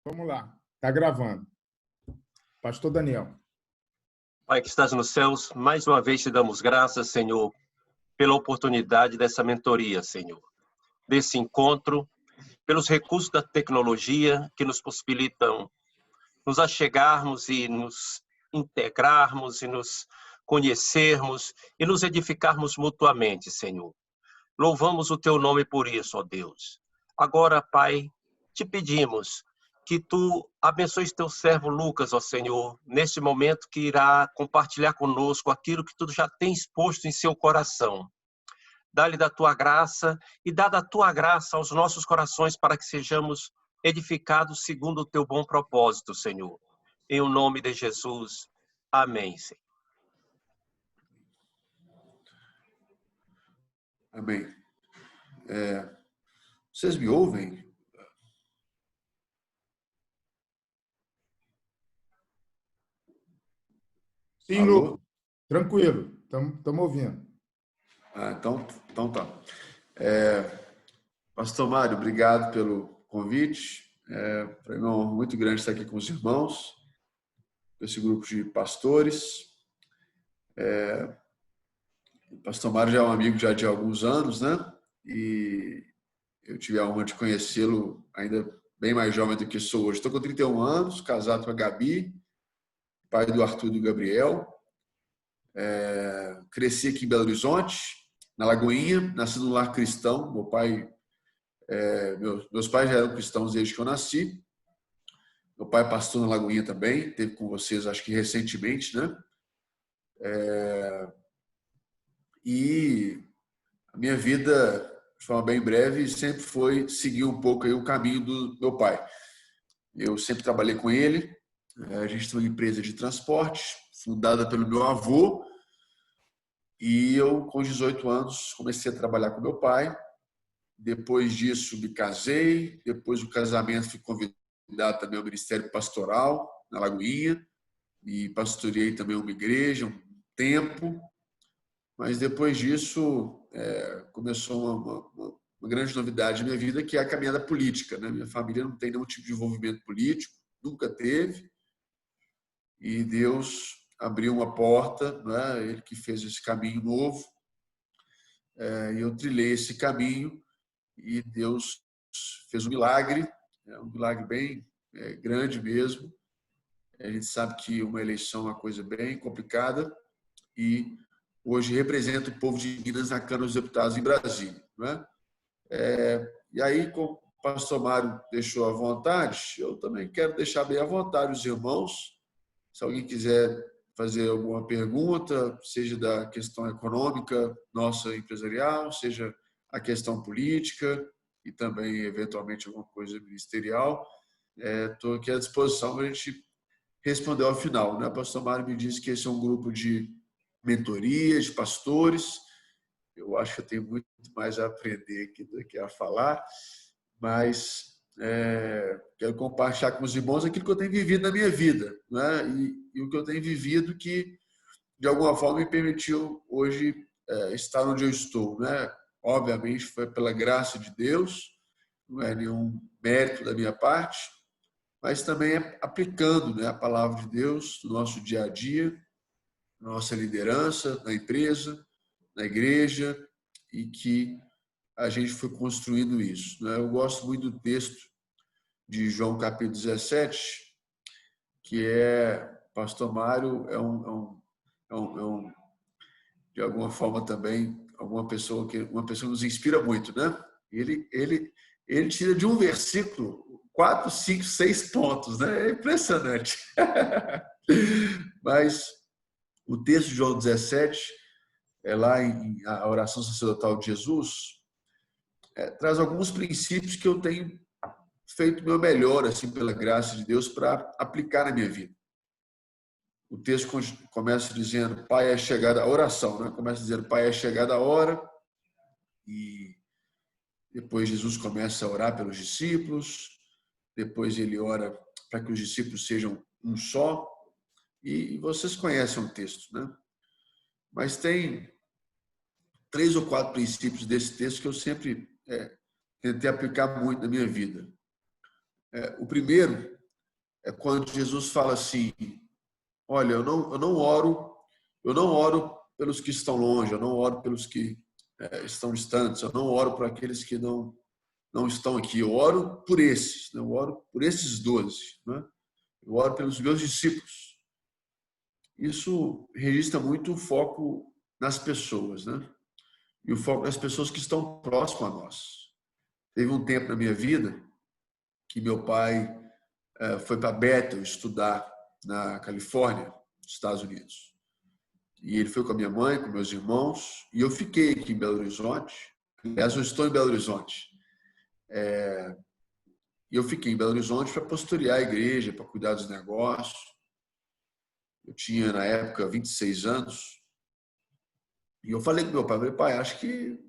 Vamos lá. Está gravando. Pastor Daniel. Pai que estás nos céus, mais uma vez te damos graças, Senhor, pela oportunidade dessa mentoria, Senhor, desse encontro, pelos recursos da tecnologia que nos possibilitam nos achegarmos e nos integrarmos e nos conhecermos e nos edificarmos mutuamente, Senhor. Louvamos o teu nome por isso, ó Deus. Agora, Pai, te pedimos que tu abençoes teu servo Lucas, ó Senhor, neste momento que irá compartilhar conosco aquilo que tu já tens posto em seu coração. Dá-lhe da tua graça e dá da tua graça aos nossos corações para que sejamos edificados segundo o teu bom propósito, Senhor. Em o nome de Jesus. Amém, Senhor. Amém. Vocês me ouvem? Sim, Lu. Tranquilo. Estamos ouvindo. Então tá. Pastor Mário, obrigado pelo convite. Para mim é uma honra muito grande estar aqui com os irmãos, esse grupo de pastores. O pastor Mário já é um amigo já de alguns anos, né? E eu tive a honra de conhecê-lo ainda bem mais jovem do que sou hoje. Estou com 31 anos, casado com a Gabi, pai do Arthur e do Gabriel. Cresci aqui em Belo Horizonte, na Lagoinha, nasci num lar cristão. Meus pais já eram cristãos desde que eu nasci. Meu pai é pastor na Lagoinha também, esteve com vocês acho que recentemente, né? E a minha vida, de forma bem breve, sempre foi seguir um pouco aí o caminho do meu pai. Eu sempre trabalhei com ele. A gente tem uma empresa de transporte, fundada pelo meu avô. E eu, com 18 anos, comecei a trabalhar com meu pai. Depois disso, me casei. Depois do casamento, fui convidado também ao Ministério Pastoral, na Lagoinha. E pastoreei também uma igreja, um tempo. Mas depois disso, começou uma grande novidade na minha vida, que é a caminhada política, né? Minha família não tem nenhum tipo de envolvimento político, nunca teve. E Deus abriu uma porta, né? Ele que fez esse caminho novo. E eu trilhei esse caminho e Deus fez um milagre bem grande mesmo. A gente sabe que uma eleição é uma coisa bem complicada e hoje representa o povo de Minas na Câmara dos Deputados em Brasília, né? E aí, como o pastor Mário deixou à vontade, eu também quero deixar bem à vontade os irmãos. Se alguém quiser fazer alguma pergunta, seja da questão econômica, nossa empresarial, seja a questão política e também, eventualmente, alguma coisa ministerial, estou aqui à disposição para a gente responder ao final, né? O pastor Mário me disse que esse é um grupo de mentoria, de pastores. Eu acho que eu tenho muito mais a aprender aqui do que a falar, mas quero compartilhar com os irmãos aquilo que eu tenho vivido na minha vida, né? E o que eu tenho vivido que, de alguma forma, me permitiu hoje estar onde eu estou, né? Obviamente, foi pela graça de Deus, não é nenhum mérito da minha parte, mas também aplicando, né, a palavra de Deus no nosso dia a dia, na nossa liderança, na empresa, na igreja, e que a gente foi construindo isso, né? Eu gosto muito do texto de João capítulo 17, que pastor Mário de alguma forma também uma pessoa que nos inspira muito, né? Ele tira de um versículo 4, 5, 6 pontos, né? É impressionante. Mas o texto de João 17 lá em a oração sacerdotal de Jesus, traz alguns princípios que eu tenho feito o meu melhor, assim, pela graça de Deus, para aplicar na minha vida. O texto começa dizendo, Pai, é chegada a oração, né? Começa dizendo, Pai, é chegada a hora, e depois Jesus começa a orar pelos discípulos, depois ele ora para que os discípulos sejam um só, e vocês conhecem o texto, né? Mas tem 3 ou 4 princípios desse texto que eu sempre tentei aplicar muito na minha vida. O primeiro é quando Jesus fala assim: olha, eu não oro pelos que estão longe, eu não oro pelos que estão distantes, eu não oro por aqueles que não estão aqui, eu oro por esses, né? Eu oro por esses 12, né? Eu oro pelos meus discípulos. Isso registra muito o foco nas pessoas, né? E o foco nas pessoas que estão próximas a nós. Teve um tempo na minha vida que meu pai foi para Bethel estudar na Califórnia, nos Estados Unidos. E ele foi com a minha mãe, com meus irmãos, e eu fiquei aqui em Belo Horizonte. Aliás, eu estou em Belo Horizonte. E eu fiquei em Belo Horizonte para pastorear a igreja, para cuidar dos negócios. Eu tinha, na época, 26 anos. E eu falei com meu pai, pai, acho que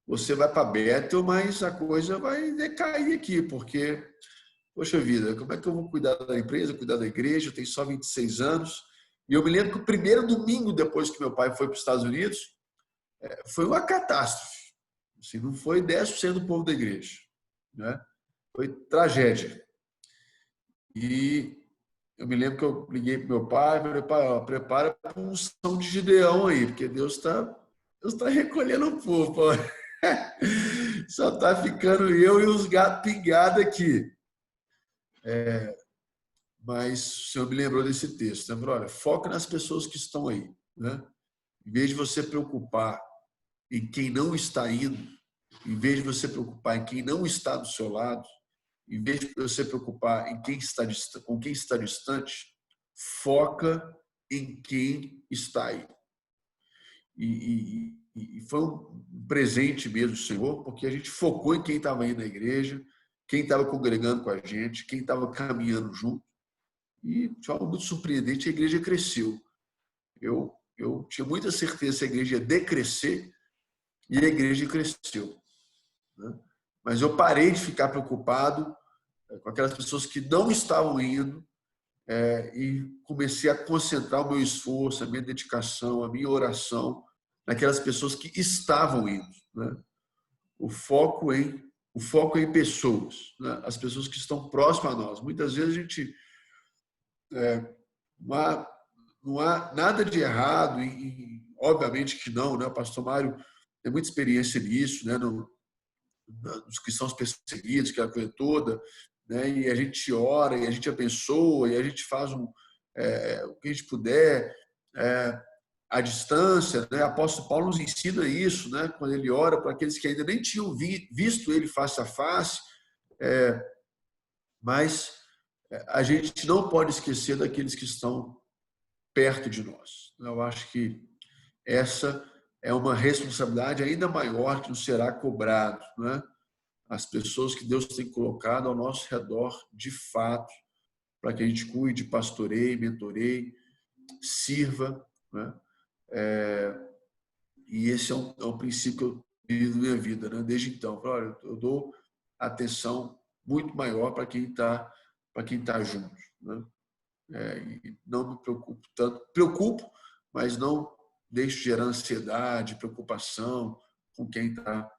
você vai para Bethel, mas a coisa vai decair aqui, porque, poxa vida, como é que eu vou cuidar da empresa, cuidar da igreja? Eu tenho só 26 anos. E eu me lembro que o primeiro domingo depois que meu pai foi para os Estados Unidos, foi uma catástrofe. Assim, não foi 10% do povo da igreja, né? Foi tragédia. E eu me lembro que eu liguei para meu pai, falei, pai, ó, prepara para um unção de Gideão aí, porque Deus tá recolhendo o povo. Só está ficando eu e os gatos pingados aqui. Mas o Senhor me lembrou desse texto. Né? Olha, foca nas pessoas que estão aí. Né? Em vez de você preocupar em quem não está indo, em vez de você preocupar em quem não está do seu lado, em vez de você preocupar em com quem está distante, foca em quem está aí. E foi um presente mesmo do Senhor, porque a gente focou em quem estava aí na igreja, quem estava congregando com a gente, quem estava caminhando junto. E, de forma muito surpreendente, a igreja cresceu. Eu tinha muita certeza que a igreja ia decrescer, e a igreja cresceu. Né? Mas eu parei de ficar preocupado com aquelas pessoas que não estavam indo e comecei a concentrar o meu esforço, a minha dedicação, a minha oração naquelas pessoas que estavam indo. Né? O foco em pessoas, né? As pessoas que estão próximas a nós. Muitas vezes a gente não há nada de errado, e obviamente que não, né? O pastor Mário tem muita experiência nisso, né? Nos cristãos perseguidos, que é a coisa toda, né? E a gente ora, e a gente abençoa, e a gente faz o que a gente puder à distância, né? O apóstolo Paulo nos ensina isso, né? Quando ele ora para aqueles que ainda nem tinham visto ele face a face, mas a gente não pode esquecer daqueles que estão perto de nós. Eu acho que essa é uma responsabilidade ainda maior que nos será cobrado, né? As pessoas que Deus tem colocado ao nosso redor, de fato, para que a gente cuide, pastoreie, mentoreie, sirva, né? E esse é um princípio que eu vivo na minha vida, né? Desde então. Olha, eu dou atenção muito maior para quem está junto, né? E não me preocupo tanto. Preocupo, mas não deixo gerar ansiedade, preocupação com quem está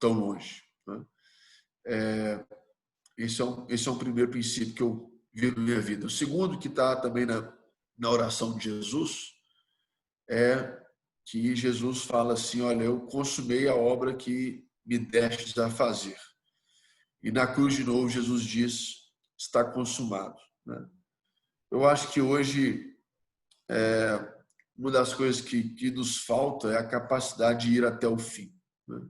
tão longe, né? Esse é um primeiro princípio que eu vivo na minha vida. O segundo, que está também na oração de Jesus, é que Jesus fala assim: olha, eu consumei a obra que me destes a fazer. E na cruz, de novo, Jesus diz: está consumado. Né? Eu acho que hoje uma das coisas que nos falta é a capacidade de ir até o fim. Né?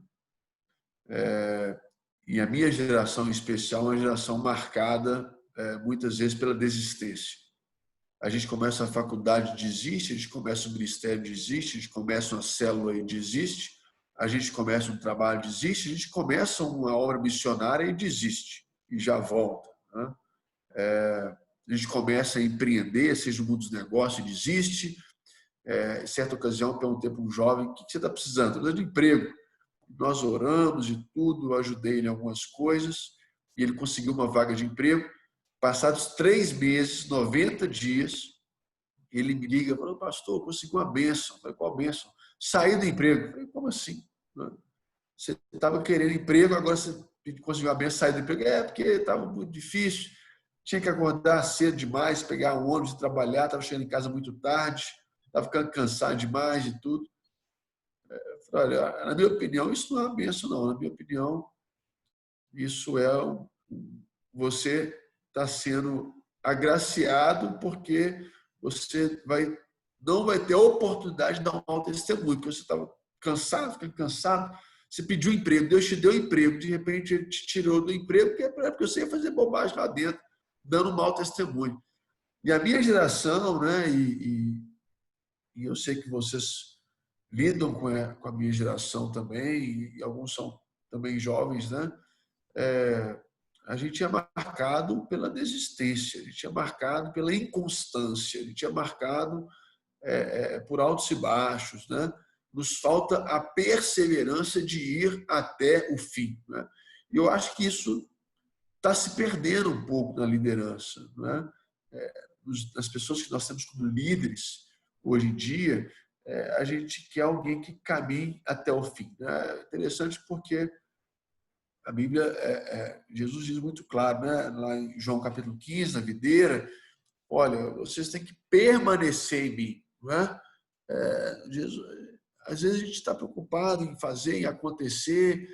E a minha geração, em especial, é uma geração marcada muitas vezes pela desistência. A gente começa a faculdade, desiste, a gente começa o ministério, desiste, a gente começa uma célula e desiste, a gente começa um trabalho, desiste, a gente começa uma obra missionária e desiste, e já volta. Né? A gente começa a empreender, seja no mundo dos negócios, e desiste. Em certa ocasião, eu perguntei para um jovem: o que você está precisando? Estou precisando de emprego. Nós oramos e tudo, eu ajudei ele em algumas coisas, e ele conseguiu uma vaga de emprego. Passados 3 meses, 90 dias, ele me liga e fala: pastor, consegui uma bênção. Eu falei: qual bênção? Saí do emprego. Eu falei: como assim? Você estava querendo emprego, agora você conseguiu uma bênção, sair do emprego? Porque estava muito difícil. tinha que acordar cedo demais, pegar um ônibus e trabalhar, estava chegando em casa muito tarde, estava ficando cansado demais de tudo. Eu falei, olha, na minha opinião, isso não é uma bênção, não. Na minha opinião, isso é você está sendo agraciado porque você não vai ter a oportunidade de dar um mau testemunho, porque você estava cansado, ficando cansado, você pediu emprego, Deus te deu emprego, de repente Ele te tirou do emprego, porque você ia fazer bobagem lá dentro, dando um mau testemunho. E a minha geração, né, e eu sei que vocês lidam com a minha geração também, e alguns são também jovens, né? A gente é marcado pela desistência, a gente é marcado pela inconstância, a gente é marcado por altos e baixos, né? Nos falta a perseverança de ir até o fim, né? E eu acho que isso está se perdendo um pouco na liderança, né? Nas pessoas que nós temos como líderes hoje em dia, a gente quer alguém que caminhe até o fim, né? É interessante porque a Bíblia, Jesus diz muito claro, né? Lá em João capítulo 15, na videira, olha, vocês têm que permanecer em mim, não é? Jesus, às vezes a gente está preocupado em fazer, em acontecer,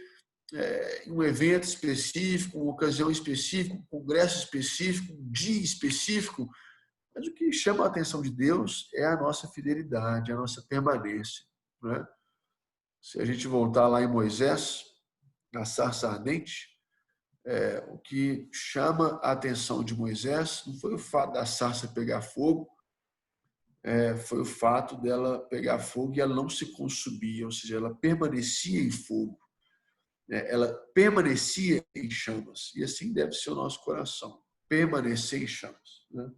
em um evento específico, uma ocasião específica, um congresso específico, um dia específico, mas o que chama a atenção de Deus é a nossa fidelidade, a nossa permanência, não é? Se a gente voltar lá em Moisés, na sarça ardente, o que chama a atenção de Moisés não foi o fato da sarça pegar fogo, foi o fato dela pegar fogo e ela não se consumia, ou seja, ela permanecia em fogo, ela permanecia em chamas. E assim deve ser o nosso coração, permanecer em chamas, né?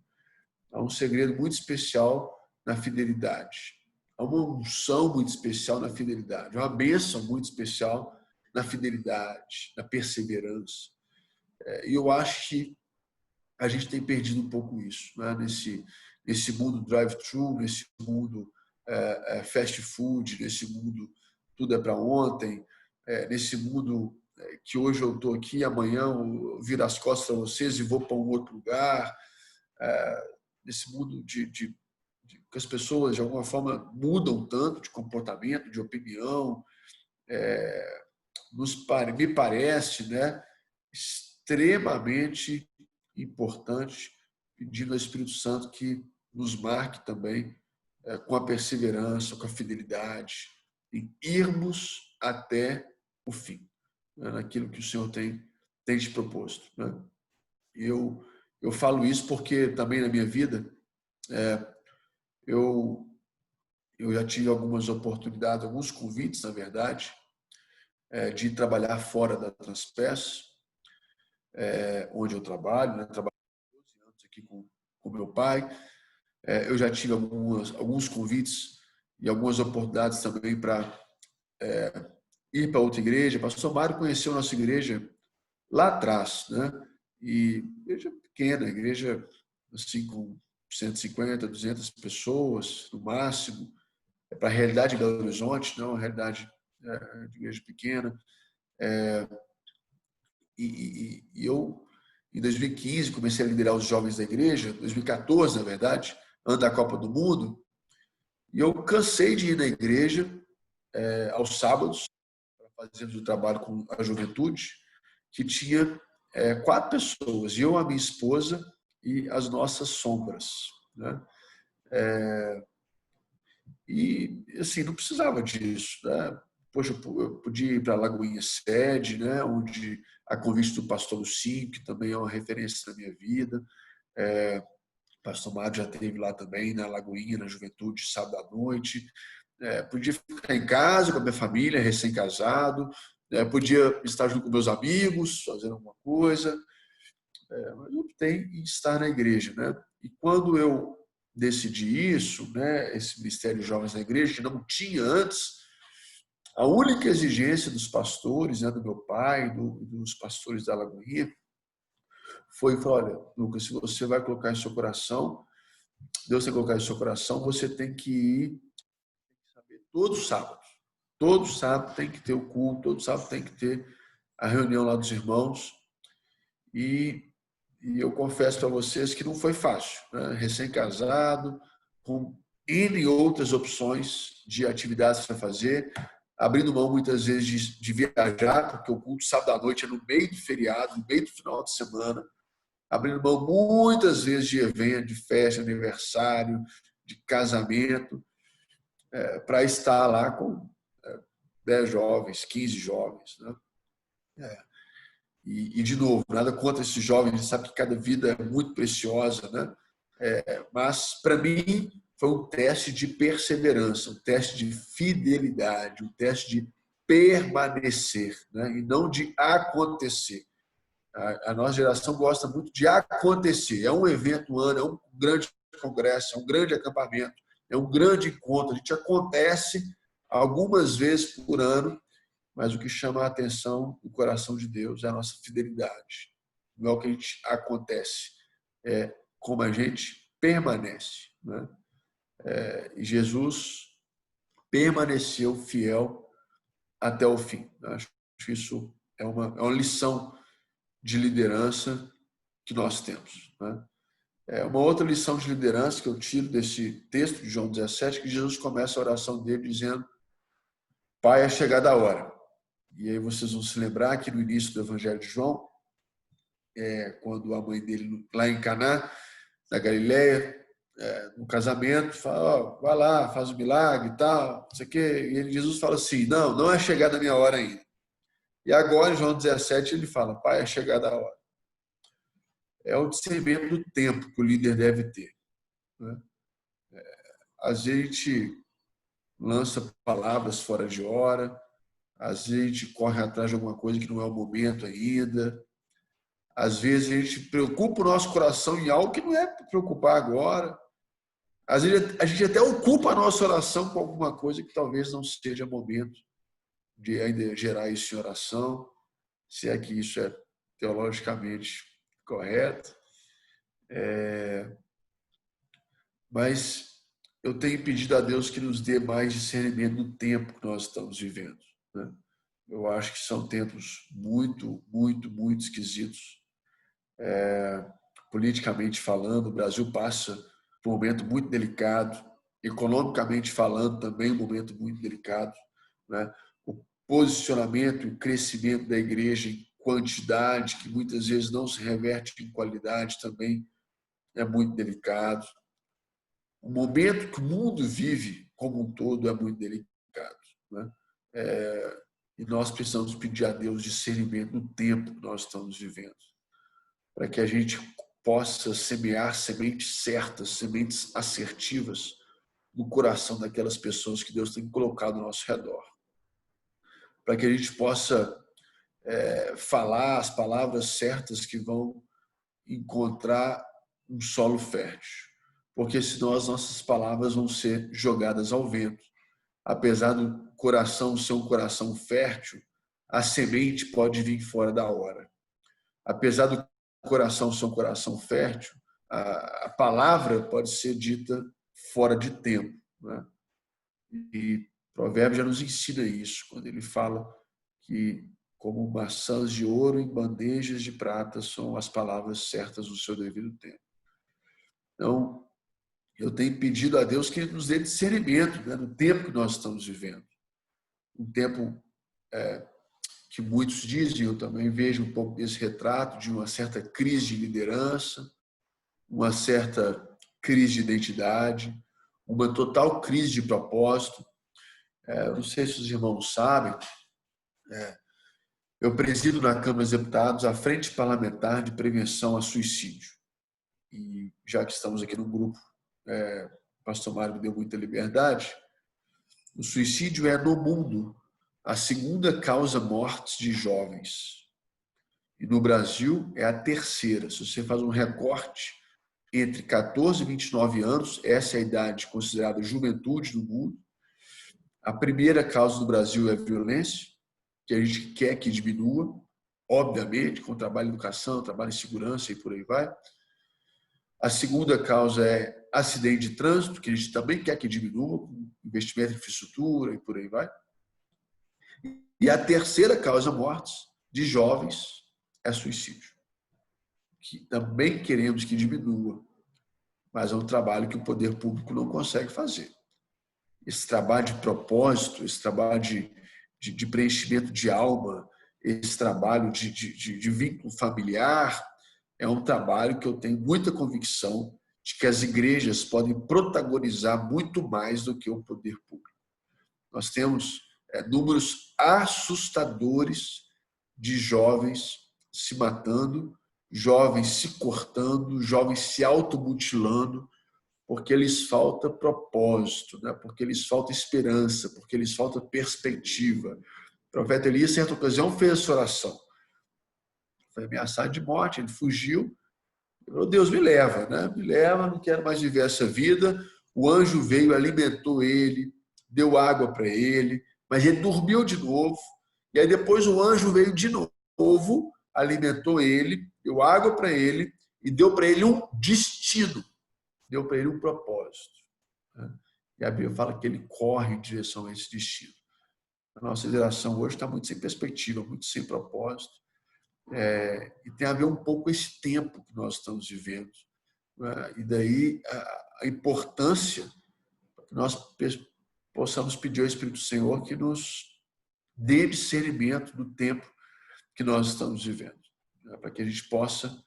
Há um segredo muito especial na fidelidade. Há uma unção muito especial na fidelidade, uma bênção muito especial na fidelidade, na perseverança. E eu acho que a gente tem perdido um pouco isso, né? Nesse mundo drive-thru, nesse mundo fast food, nesse mundo tudo é para ontem, nesse mundo que hoje eu estou aqui, amanhã eu viro as costas para vocês e vou para um outro lugar, nesse mundo que as pessoas de alguma forma mudam tanto de comportamento, de opinião, me parece, né, extremamente importante, pedindo ao Espírito Santo que nos marque também com a perseverança, com a fidelidade, em irmos até o fim, né, naquilo que o Senhor tem te proposto, né? Eu falo isso porque também na minha vida eu já tive algumas oportunidades, alguns convites, na verdade, de trabalhar fora da Transpes, onde eu trabalho, né? Trabalho há 12 anos aqui com meu pai. Eu já tive alguns convites e algumas oportunidades também para ir para outra igreja. Pastor Mário conheceu a nossa igreja lá atrás, né? E igreja pequena, igreja assim com 150, 200 pessoas no máximo, para a realidade de Belo Horizonte, não a realidade de igreja pequena. E eu, em 2015, comecei a liderar os jovens da igreja, 2014, na verdade, ano da Copa do Mundo, e eu cansei de ir na igreja aos sábados, para fazermos o trabalho com a juventude, que tinha 4 pessoas, eu, a minha esposa e as nossas sombras, né? E, assim, não precisava disso, né? Poxa, eu podia ir para a Lagoinha Sede, né? Onde a convite do pastor Lucinho, que também é uma referência na minha vida. O pastor Mário já esteve lá também, na Lagoinha, na juventude, sábado à noite. Podia ficar em casa com a minha família, recém-casado. Podia estar junto com meus amigos, fazendo alguma coisa. Mas eu optei em estar na igreja, né? E quando eu decidi isso, né, esse Ministério de Jovens na igreja, que não tinha antes, a única exigência dos pastores, né, do meu pai, dos pastores da Lagoinha, foi falar: olha, Lucas, se você vai colocar em seu coração, Deus tem que colocar em seu coração, você tem que ir todos sábados. Todo sábado tem que ter o culto, todo sábado tem que ter a reunião lá dos irmãos. E E eu confesso para vocês que não foi fácil, né? Recém-casado, com N outras opções de atividades para fazer, abrindo mão muitas vezes de viajar, porque o culto sábado à noite é no meio do feriado, no meio do final de semana, abrindo mão muitas vezes de evento, de festa, aniversário, de casamento, para estar lá com 10 jovens, 15 jovens, né? De novo, nada contra esses jovens, a gente sabe que cada vida é muito preciosa, né? Mas, para mim, foi um teste de perseverança, um teste de fidelidade, um teste de permanecer, né? E não de acontecer. A nossa geração gosta muito de acontecer. É um evento ano, é um grande congresso, é um grande acampamento, é um grande encontro. A gente acontece algumas vezes por ano, mas o que chama a atenção do coração de Deus é a nossa fidelidade. Não é o que a gente acontece, é como a gente permanece, né? E Jesus permaneceu fiel até o fim. Acho que isso é uma lição de liderança que nós temos, né? Uma outra lição de liderança que eu tiro desse texto de João 17, que Jesus começa a oração dele dizendo: Pai, é chegada a hora. E aí vocês vão se lembrar que no início do Evangelho de João, quando a mãe dele, lá em Caná, na Galileia, no casamento, fala: vai lá, faz um milagre e tal, não sei o quê. E Jesus fala assim: não é chegada a minha hora ainda. E agora, em João 17, ele fala: Pai, é chegada a hora. É o discernimento do tempo que o líder deve ter, né? Às vezes a gente lança palavras fora de hora, às vezes a gente corre atrás de alguma coisa que não é o momento ainda, às vezes a gente preocupa o nosso coração em algo que não é para preocupar agora, às vezes a gente até ocupa a nossa oração com alguma coisa que talvez não seja momento de ainda gerar isso em oração, se é que isso é teologicamente correto. Mas eu tenho pedido a Deus que nos dê mais discernimento no tempo que nós estamos vivendo, né? Eu acho que são tempos muito, muito, muito esquisitos. Politicamente falando, o Brasil passa por um momento muito delicado, economicamente falando também um momento muito delicado, né? O posicionamento e o crescimento da igreja em quantidade, que muitas vezes não se reverte em qualidade, também é muito delicado. O momento que o mundo vive como um todo é muito delicado, né? E nós precisamos pedir a Deus discernimento no tempo que nós estamos vivendo, para que a gente possa semear sementes certas, sementes assertivas no coração daquelas pessoas que Deus tem colocado ao nosso redor, para que a gente possa falar as palavras certas que vão encontrar um solo fértil, porque senão as nossas palavras vão ser jogadas ao vento. Apesar do coração ser um coração fértil, a semente pode vir fora da hora. Apesar do coração ser um coração fértil, a palavra pode ser dita fora de tempo, né? E Provérbios já nos ensina isso, quando ele fala que como maçãs de ouro em bandejas de prata são as palavras certas no seu devido tempo. Então, eu tenho pedido a Deus que Ele nos dê discernimento, né, no tempo que nós estamos vivendo. Um tempo que muitos dizem, eu também vejo um pouco desse retrato, de uma certa crise de liderança, uma certa crise de identidade, uma total crise de propósito. Não sei se os irmãos sabem, eu presido na Câmara dos Deputados a Frente Parlamentar de Prevenção a Suicídio. E já que estamos aqui no grupo, o pastor Mário me deu muita liberdade, o suicídio é, no mundo, a segunda causa morte de jovens. E no Brasil é a terceira. Se você faz um recorte entre 14 e 29 anos, essa é a idade considerada juventude no mundo. A primeira causa do Brasil é a violência, que a gente quer que diminua, obviamente, com trabalho em educação, trabalho em segurança e por aí vai. A segunda causa é acidente de trânsito, que a gente também quer que diminua, com investimento em infraestrutura e por aí vai. E a terceira causa mortes de jovens é suicídio. que também queremos que diminua, mas é um trabalho que o poder público não consegue fazer. Esse trabalho de propósito, esse trabalho de preenchimento de alma, esse trabalho de vínculo familiar, é um trabalho que eu tenho muita convicção de que as igrejas podem protagonizar muito mais do que o poder público. Nós temos números assustadores de jovens se matando, jovens se cortando, jovens se automutilando, porque lhes falta propósito, né? Porque lhes falta esperança, porque lhes falta perspectiva. O profeta Elias, em certa ocasião, fez essa oração. Foi ameaçado de morte, ele fugiu. Falou, Deus, me leva, né? Me leva, não quero mais viver essa vida. O anjo veio, alimentou ele, deu água para ele, mas ele dormiu de novo. E aí depois o anjo veio de novo, alimentou ele, deu água para ele e deu para ele um destino, deu para ele um propósito. E a Bíblia fala que ele corre em direção a esse destino. A nossa geração hoje está muito sem perspectiva, muito sem propósito. E tem a ver um pouco com esse tempo que nós estamos vivendo. E daí a importância que nós possamos pedir ao Espírito Senhor que nos dê discernimento do tempo que nós estamos vivendo, para que a gente possa,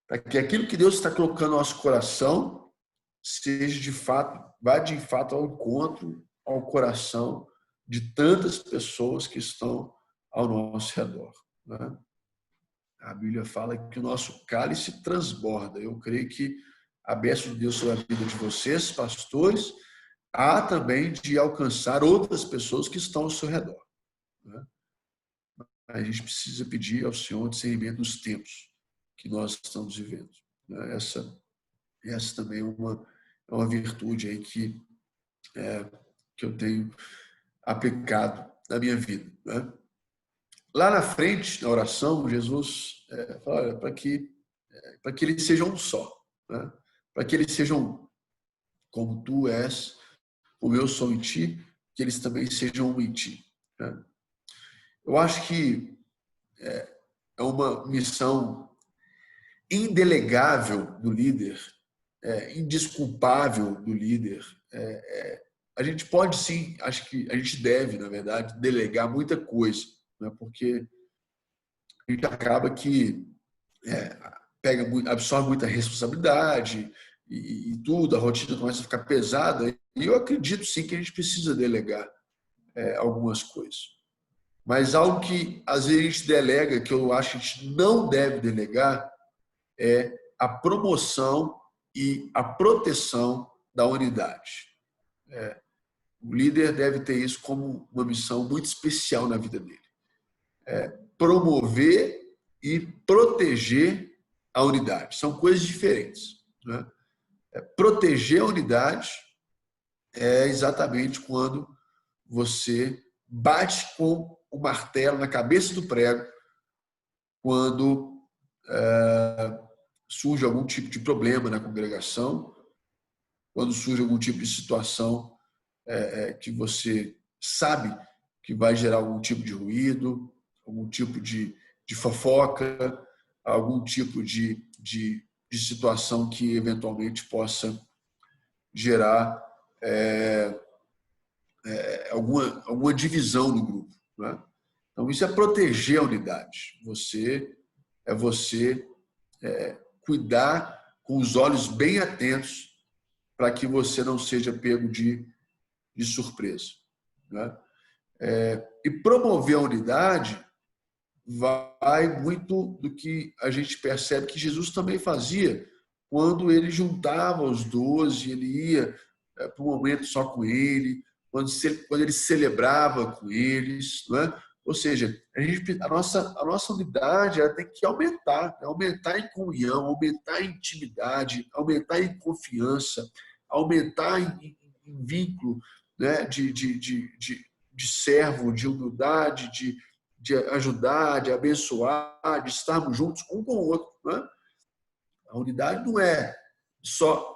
para que aquilo que Deus está colocando no nosso coração seja de fato, vá de fato ao encontro, ao coração de tantas pessoas que estão ao nosso redor. A Bíblia fala que o nosso cálice transborda. Eu creio que a bênção de Deus sobre a vida de vocês, pastores, há também de alcançar outras pessoas que estão ao seu redor. A gente precisa pedir ao Senhor discernimento dos tempos que nós estamos vivendo. Essa também é uma virtude aí que eu tenho aplicado na minha vida. Lá na frente, na oração, Jesus fala para que eles sejam um só, para que eles sejam como tu és, como eu sou em ti, que eles também sejam um em ti. Eu acho que é uma missão indelegável do líder, indesculpável do líder. A gente pode sim, acho que a gente deve, na verdade, delegar muita coisa, né? Porque a gente acaba que absorve muita responsabilidade e tudo, a rotina começa a ficar pesada. E eu acredito sim que a gente precisa delegar algumas coisas. Mas algo que às vezes a gente delega, que eu acho que a gente não deve delegar, é a promoção e a proteção da unidade. O líder deve ter isso como uma missão muito especial na vida dele. Promover e proteger a unidade. São coisas diferentes. Proteger a unidade é exatamente quando você bate com o martelo na cabeça do prego quando surge algum tipo de problema na congregação, quando surge algum tipo de situação que você sabe que vai gerar algum tipo de ruído, algum tipo de fofoca, algum tipo de situação que eventualmente possa gerar alguma divisão no grupo. Então, isso é proteger a unidade. Você cuidar com os olhos bem atentos para que você não seja pego de surpresa. E promover a unidade vai muito do que a gente percebe que Jesus também fazia quando ele juntava os 12, ele ia para um momento só com ele, quando ele celebrava com eles. Ou seja, a nossa unidade ela tem que aumentar em comunhão, aumentar em intimidade, aumentar em confiança, aumentar em vínculo, né, de servo, de humildade, de ajudar, de abençoar, de estarmos juntos um com o outro. A unidade não é só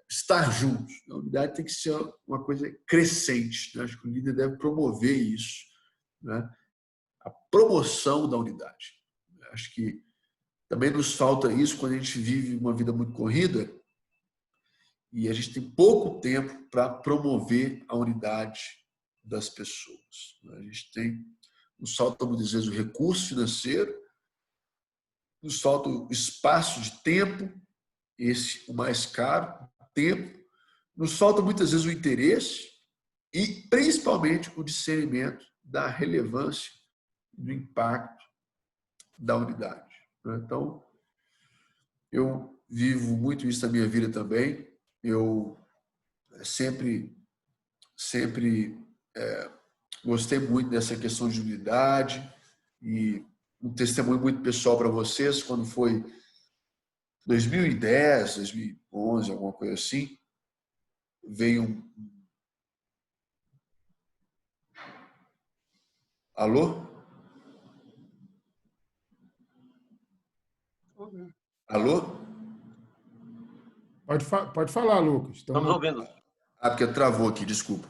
estar juntos. A unidade tem que ser uma coisa crescente. Acho que o líder deve promover isso. A promoção da unidade. Acho que Também nos falta isso quando a gente vive uma vida muito corrida e a gente tem pouco tempo para promover a unidade das pessoas. Nos falta muitas vezes o recurso financeiro, nos falta o espaço de tempo, esse o mais caro, tempo, nos falta muitas vezes o interesse e principalmente o discernimento da relevância, do impacto da unidade. Então, eu vivo muito isso na minha vida também. Eu sempre gostei muito dessa questão de unidade e um testemunho muito pessoal para vocês, quando foi 2010, 2011, alguma coisa assim, veio Alô? Alô? Pode falar, Lucas. Estamos ouvindo. Porque travou aqui, desculpa.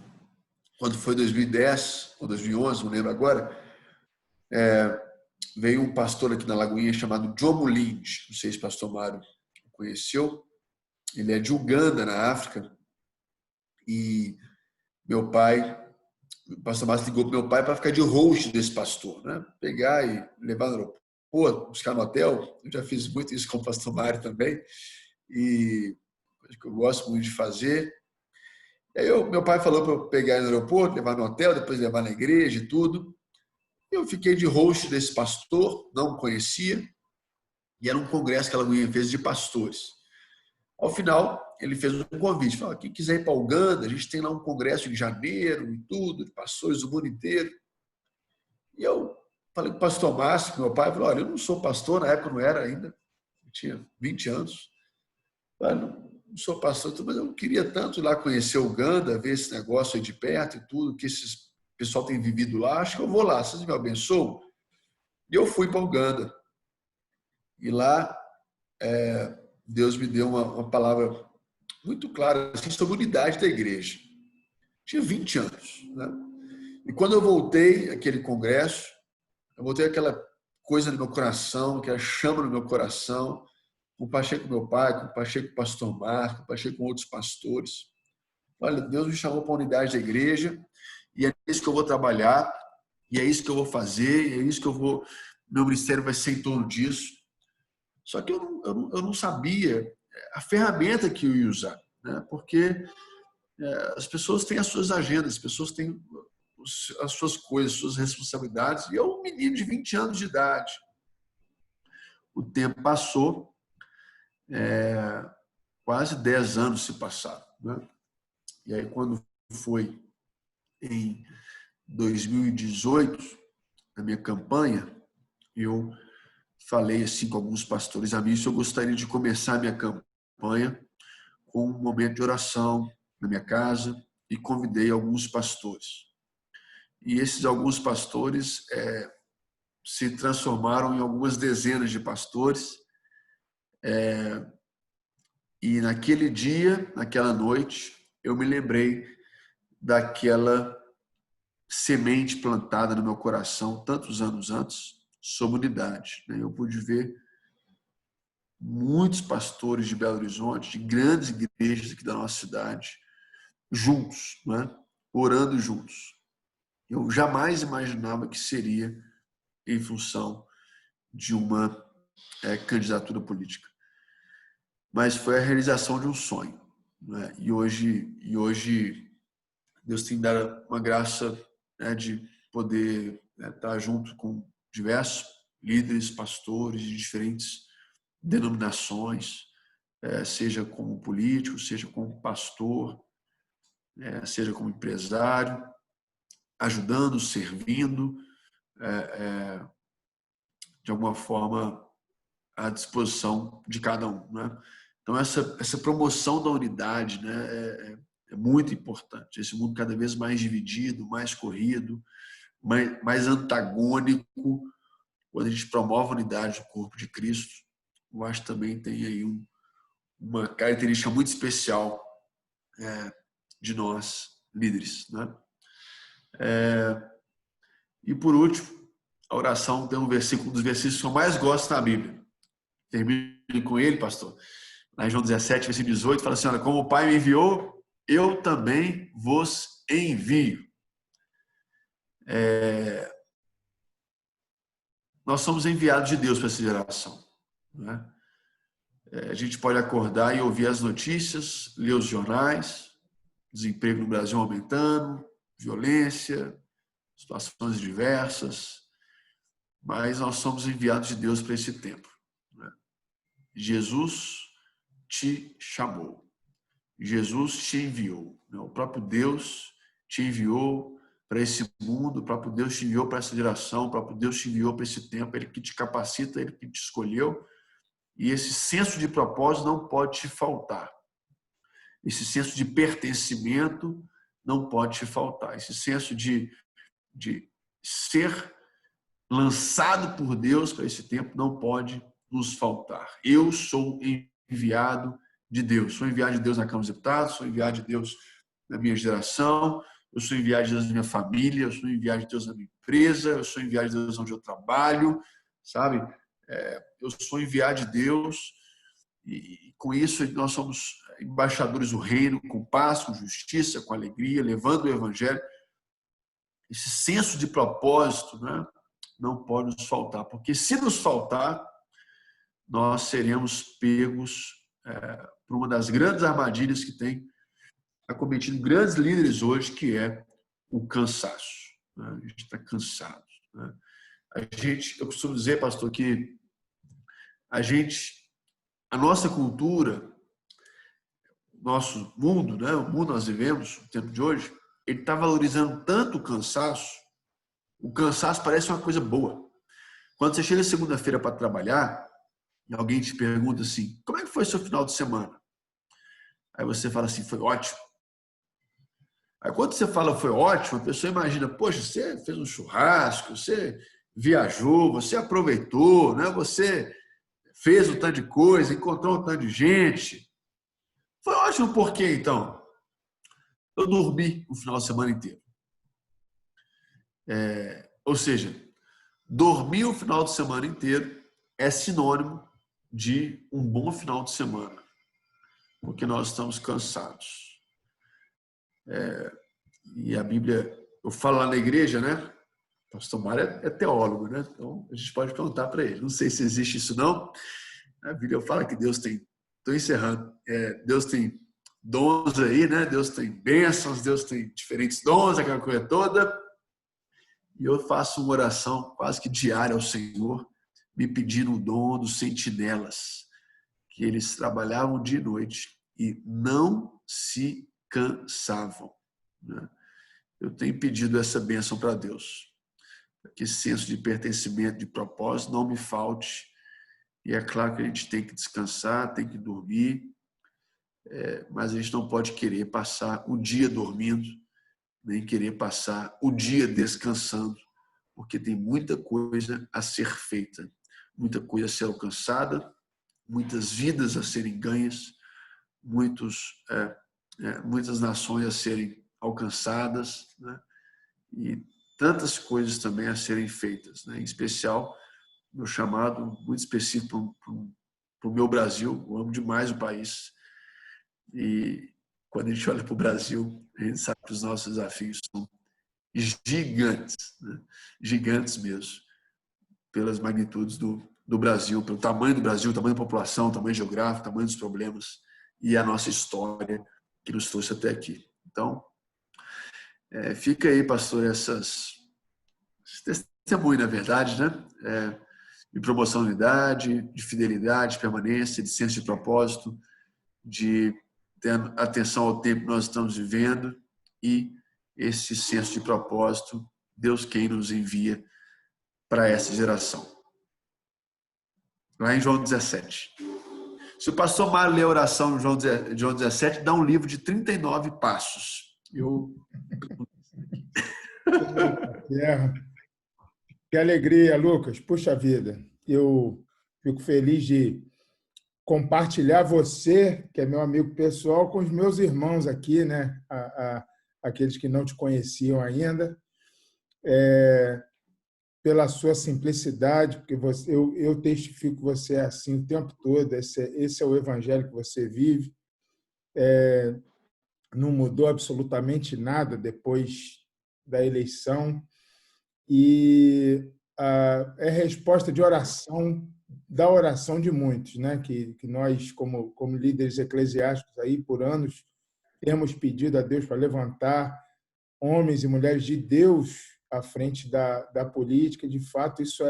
Quando foi 2010 ou 2011, não lembro agora, veio um pastor aqui na Lagoinha chamado Jomo Lins. Não sei se o pastor Mário conheceu. Ele é de Uganda, na África. E meu pai, o pastor Márcio ligou para meu pai para ficar de host desse pastor, né? Pegar e levar no aeroporto, buscar no hotel. Eu já fiz muito isso com o pastor Mário também. E coisa que eu gosto muito de fazer. E aí meu pai falou para eu pegar ele no aeroporto, levar no hotel, depois levar na igreja e tudo. Eu fiquei de host desse pastor, não o conhecia, e era um congresso que ela fez de pastores. Ao final, ele fez um convite, falou, quem quiser ir para Uganda, a gente tem lá um congresso em janeiro e tudo, de pastores do mundo inteiro. E eu falei com o pastor Márcio, meu pai, falou, olha, eu não sou pastor, na época eu não era ainda, eu tinha 20 anos. Eu falei, não sou pastor, mas eu queria tanto ir lá conhecer Uganda, ver esse negócio aí de perto e tudo, que esse pessoal tem vivido lá, acho que eu vou lá, vocês me abençoam? E eu fui para Uganda. E lá, Deus me deu uma palavra muito clara assim, sobre a unidade da igreja. Tinha 20 anos. Né? E quando eu voltei àquele congresso, eu voltei aquela coisa no meu coração, aquela chama no meu coração, compartilhei com meu pai, compartilhei com o pastor Marco, compartilhei com outros pastores. Olha, Deus me chamou para a unidade da igreja e é isso que eu vou trabalhar, e é isso que eu vou fazer, e é isso que eu vou... Meu ministério vai ser em torno disso. Só que eu não sabia a ferramenta que eu ia usar, né? Porque as pessoas têm as suas agendas, as pessoas têm as suas coisas, as suas responsabilidades. E eu, um menino de 20 anos de idade. O tempo passou, quase 10 anos se passaram. Né? E aí, quando foi em 2018, na minha campanha, eu falei assim com alguns pastores amigos, eu gostaria de começar a minha campanha com um momento de oração na minha casa e convidei alguns pastores. E esses alguns pastores se transformaram em algumas dezenas de pastores. E naquele dia, naquela noite, eu me lembrei daquela semente plantada no meu coração tantos anos antes, sobre unidade. Eu pude ver muitos pastores de Belo Horizonte, de grandes igrejas aqui da nossa cidade, juntos, né? Orando juntos. Eu jamais imaginava que seria em função de uma candidatura política. Mas foi a realização de um sonho. Né? E hoje Deus tem dado uma graça, né, de poder estar junto com diversos líderes, pastores de diferentes denominações, seja como político, seja como pastor, seja como empresário, ajudando, servindo, de alguma forma à disposição de cada um. Né? Então, essa promoção da unidade, né, é muito importante. Esse mundo cada vez mais dividido, mais corrido, mais antagônico, quando a gente promove a unidade do corpo de Cristo, eu acho que também tem aí uma característica muito especial de nós, líderes. Né? E, por último, a oração tem um dos versículos que eu mais gosto na Bíblia. termino com ele, pastor. Lá em João 17, versículo 18, fala assim, olha, como o Pai me enviou, eu também vos envio. Nós somos enviados de Deus para essa geração, né? A gente pode acordar e ouvir as notícias, ler os jornais, desemprego no Brasil aumentando, violência, situações diversas, mas nós somos enviados de Deus para esse tempo, né? Jesus te chamou, Jesus te enviou, né? O próprio Deus te enviou para esse mundo, o próprio Deus te enviou para essa geração, o próprio Deus te enviou para esse tempo, Ele que te capacita, Ele que te escolheu, e esse senso de propósito não pode te faltar. Esse senso de pertencimento não pode te faltar. Esse senso de ser lançado por Deus para esse tempo não pode nos faltar. Eu sou enviado de Deus. Sou enviado de Deus na Câmara dos Deputados, sou enviado de Deus na minha geração, eu sou enviado de Deus na minha família, eu sou enviado de Deus na minha empresa, eu sou enviado de Deus onde eu trabalho, sabe? Eu sou enviado de Deus e com isso nós somos embaixadores do reino, com paz, com justiça, com alegria, levando o evangelho. Esse senso de propósito, né, não pode nos faltar, porque se nos faltar, nós seremos pegos por uma das grandes armadilhas que tem acometido grandes líderes hoje, que é o cansaço, né? A gente está cansado, né? Eu costumo dizer, pastor, que a nossa cultura, nosso mundo, né, o mundo nós vivemos, o tempo de hoje, ele está valorizando tanto o cansaço parece uma coisa boa. Quando você chega segunda-feira para trabalhar, e alguém te pergunta assim, como é que foi seu final de semana? Aí você fala assim, foi ótimo. Aí quando você fala foi ótimo, a pessoa imagina, poxa, você fez um churrasco, você viajou, você aproveitou, né? Você fez um tanto de coisa, encontrou um tanto de gente. Foi ótimo por quê, então? Eu dormi o final de semana inteiro. Ou seja, dormir o final de semana inteiro é sinônimo de um bom final de semana, porque nós estamos cansados. E a Bíblia, eu falo lá na igreja, né? O pastor Mário é teólogo, né? Então a gente pode perguntar para ele. Não sei se existe isso não. A Bíblia fala que Deus tem, estou encerrando, Deus tem dons aí, né? Deus tem bênçãos, Deus tem diferentes dons, aquela coisa toda. E eu faço uma oração quase que diária ao Senhor, me pedindo o dom dos sentinelas, que eles trabalhavam dia e noite e não se cansavam, né? Eu tenho pedido essa bênção para Deus, que esse senso de pertencimento, de propósito não me falte. E é claro que a gente tem que descansar, tem que dormir, mas a gente não pode querer passar o dia dormindo, nem querer passar o dia descansando, porque tem muita coisa a ser feita, muita coisa a ser alcançada, muitas vidas a serem ganhas, muitas nações a serem alcançadas, né? E tantas coisas também a serem feitas, né? Em especial, meu chamado muito específico para o meu Brasil. Eu amo demais o país. E quando a gente olha para o Brasil, a gente sabe que os nossos desafios são gigantes, né? Gigantes mesmo, pelas magnitudes do Brasil, pelo tamanho do Brasil, tamanho da população, tamanho geográfico, tamanho dos problemas e a nossa história que nos trouxe até aqui. Então, fica aí, pastor, esses testemunhos, na verdade, né? De promoção de unidade, de fidelidade, de permanência, de senso de propósito, de ter atenção ao tempo que nós estamos vivendo e esse senso de propósito, Deus quem nos envia para essa geração. Lá em João 17. Se o pastor Mário ler a oração de João 17, dá um livro de 39 passos. Que alegria, Lucas. Puxa vida, eu fico feliz de compartilhar você, que é meu amigo pessoal, com os meus irmãos aqui, né? Aqueles que não te conheciam ainda. pela sua simplicidade, porque eu testifico que você é assim o tempo todo, esse é o evangelho que você vive. Não mudou absolutamente nada depois da eleição. E é resposta de oração, da oração de muitos, né? Que nós, como líderes eclesiásticos, aí por anos, temos pedido a Deus para levantar homens e mulheres de Deus à frente da política. De fato, isso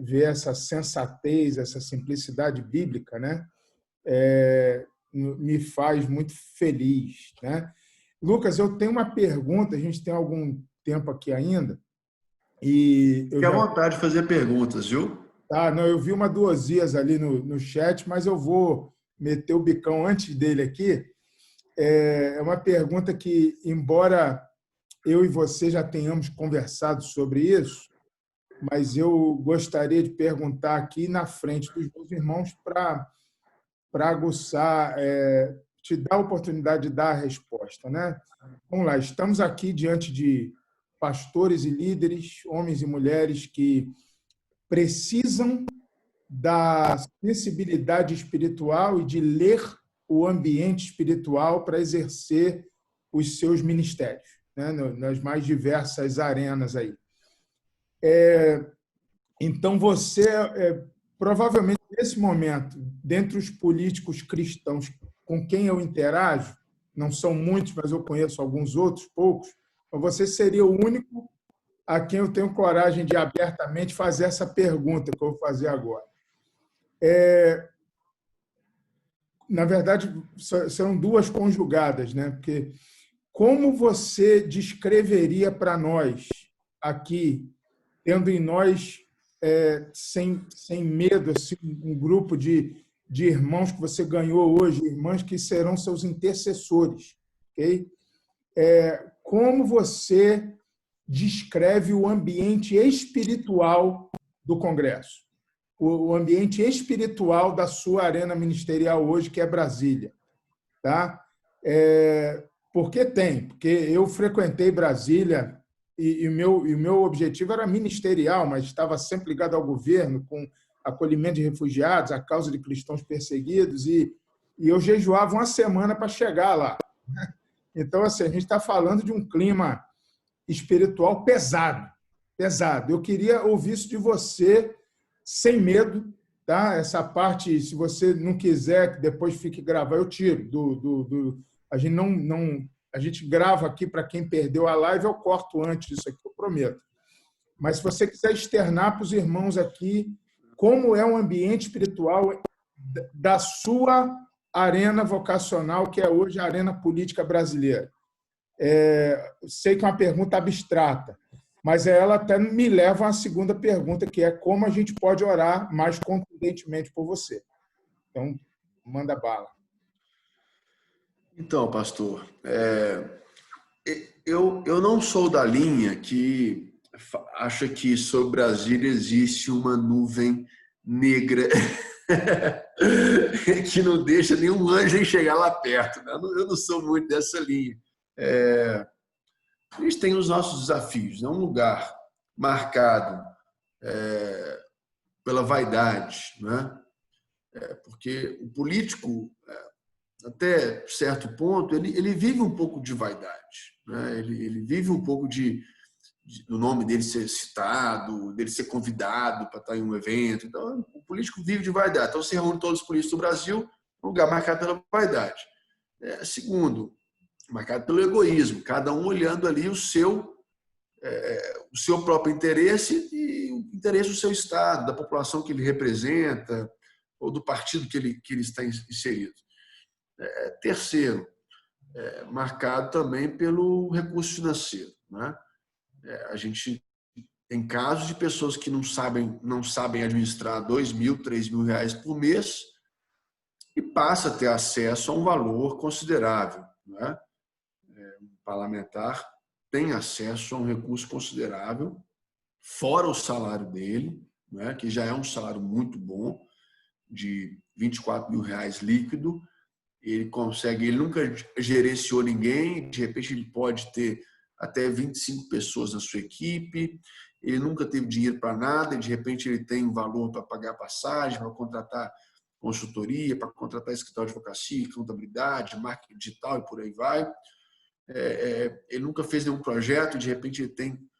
ver essa sensatez, essa simplicidade bíblica, né? Me faz muito feliz, né? Lucas, eu tenho uma pergunta, a gente tem algum tempo aqui ainda, e eu Fique à já... vontade de fazer perguntas, viu? Tá, não, eu vi uma do Osias ali no chat, mas eu vou meter o bicão antes dele aqui. É uma pergunta que, embora eu e você já tenhamos conversado sobre isso, mas eu gostaria de perguntar aqui na frente dos meus irmãos para aguçar, te dar a oportunidade de dar a resposta, né? Vamos lá, estamos aqui diante de pastores e líderes, homens e mulheres que precisam da sensibilidade espiritual e de ler o ambiente espiritual para exercer os seus ministérios, né? Nas mais diversas arenas aí. Então, você, provavelmente, nesse momento, dentre os políticos cristãos com quem eu interajo, não são muitos, mas eu conheço alguns outros, poucos, mas você seria o único a quem eu tenho coragem de abertamente fazer essa pergunta que eu vou fazer agora. Na verdade, são duas conjugadas, né? Porque como você descreveria para nós aqui, tendo em nós, sem medo, assim, um grupo de irmãos que você ganhou hoje, irmãs que serão seus intercessores, ok? Como você descreve o ambiente espiritual do Congresso? O ambiente espiritual da sua arena ministerial hoje, que é Brasília. Tá? Porque eu frequentei Brasília e o meu objetivo era ministerial, mas estava sempre ligado ao governo, com acolhimento de refugiados, a causa de cristãos perseguidos, e eu jejuava uma semana para chegar lá. Então, assim, a gente está falando de um clima espiritual pesado, pesado. Eu queria ouvir isso de você, sem medo, tá? Essa parte, se você não quiser que depois fique gravado, eu tiro. A gente a gente grava aqui para quem perdeu a live, eu corto antes disso aqui, eu prometo. Mas se você quiser externar para os irmãos aqui como é um ambiente espiritual da sua arena vocacional, que é hoje a arena política brasileira. Sei que é uma pergunta abstrata, mas ela até me leva a uma segunda pergunta, que é como a gente pode orar mais contundentemente por você. Então, manda bala. Então, pastor, eu não sou da linha que acha que sobre Brasília existe uma nuvem negra que não deixa nenhum anjo chegar lá perto. Né? Eu não sou muito dessa linha. A gente tem os nossos desafios. É um lugar marcado pela vaidade, né? Porque o político, até certo ponto, ele vive um pouco de vaidade, né? Ele vive um pouco do nome dele ser citado, dele ser convidado para estar em um evento. Então, o político vive de vaidade. Então, se reúne todos os políticos do Brasil, um lugar marcado pela vaidade. Segundo, marcado pelo egoísmo, cada um olhando ali o seu próprio interesse e o interesse do seu Estado, da população que ele representa ou do partido que ele está inserido. Terceiro, marcado também pelo recurso financeiro. Né? A gente tem casos de pessoas que não sabem administrar R$2.000, R$3.000 por mês e passa a ter acesso a um valor considerável. Né? Um parlamentar tem acesso a um recurso considerável, fora o salário dele, né, que já é um salário muito bom, de R$24.000 líquido. Ele nunca gerenciou ninguém, de repente ele pode ter até 25 pessoas na sua equipe, ele nunca teve dinheiro para nada, e de repente ele tem um valor para pagar passagem, para contratar consultoria, para contratar escritório de advocacia, contabilidade, marketing digital e por aí vai. Ele nunca fez nenhum projeto, e de repente ele tem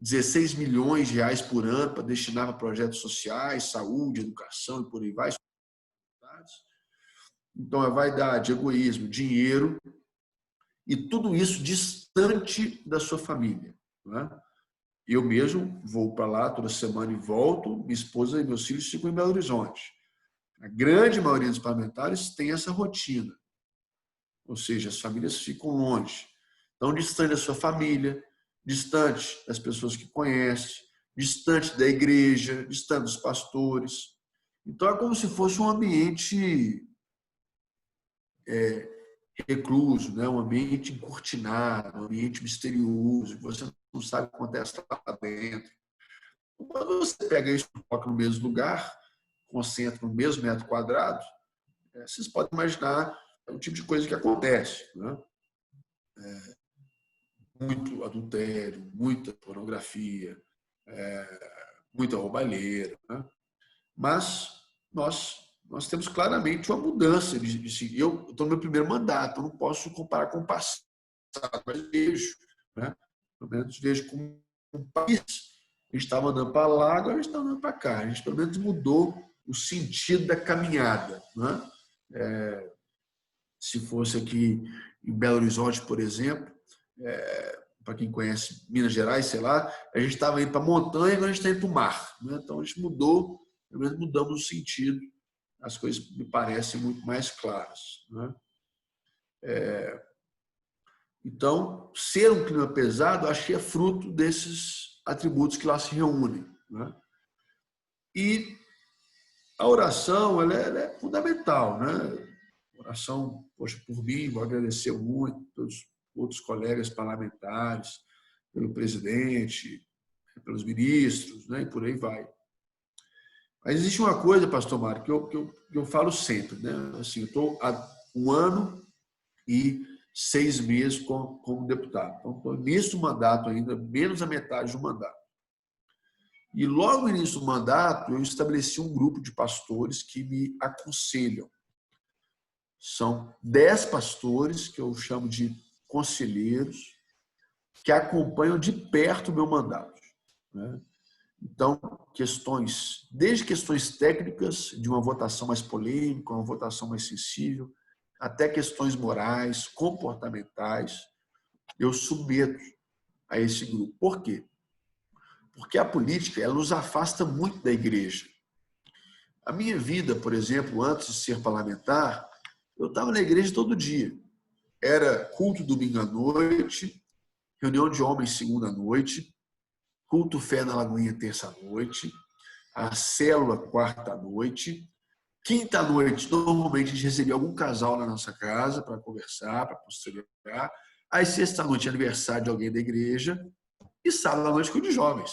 16 milhões de reais por ano para destinar para projetos sociais, saúde, educação e por aí vai. Então, é vaidade, egoísmo, dinheiro, e tudo isso distante da sua família. Não é? Eu mesmo vou para lá toda semana e volto, minha esposa e meus filhos ficam em Belo Horizonte. A grande maioria dos parlamentares tem essa rotina, ou seja, as famílias ficam longe. Então, distante da sua família, distante das pessoas que conhece, distante da igreja, distante dos pastores. Então, é como se fosse um ambiente recluso, né? Um ambiente encurtinado, um ambiente misterioso, você não sabe o que acontece lá dentro. Quando você pega isso e coloca no mesmo lugar, concentra no mesmo metro quadrado, vocês podem imaginar o tipo de coisa que acontece. Né? Muito adultério, muita pornografia, muita roubalheira. Né? Mas nós temos claramente uma mudança. Eu estou no meu primeiro mandato, eu não posso comparar com o passado, mas vejo, né? Pelo menos vejo como um país. A gente estava andando para lá, agora a gente está andando para cá. A gente pelo menos mudou o sentido da caminhada. Né? Se fosse aqui em Belo Horizonte, por exemplo, para quem conhece Minas Gerais, sei lá, a gente estava indo para a montanha, agora a gente está indo para o mar. Né? Então a gente mudou, pelo menos mudamos o sentido. As coisas me parecem muito mais claras. Né? Então, ser um clima pesado, acho que é fruto desses atributos que lá se reúnem. Né? E a oração ela é fundamental. Né? A oração, poxa, por mim, vou agradecer muito pelos outros colegas parlamentares, pelo presidente, pelos ministros, né? E por aí vai. Mas existe uma coisa, pastor Mário, que eu falo sempre. Né? Assim, eu estou há 1 ano e 6 meses como deputado. Então, estou no início do mandato ainda, menos a metade do mandato. E logo no início do mandato, eu estabeleci um grupo de pastores que me aconselham. São 10 pastores, que eu chamo de conselheiros, que acompanham de perto o meu mandato. Né? Então, desde questões técnicas, de uma votação mais polêmica, uma votação mais sensível, até questões morais, comportamentais, eu submeto a esse grupo. Por quê? Porque a política ela nos afasta muito da igreja. A minha vida, por exemplo, antes de ser parlamentar, eu estava na igreja todo dia. Era culto domingo à noite, reunião de homens segunda à noite, culto fé na Lagoinha terça-noite, a célula quarta-noite, quinta-noite, normalmente a gente recebia algum casal na nossa casa para conversar, para postergar. Aí sexta-noite, aniversário de alguém da igreja, e sábado-à-noite, culto de jovens.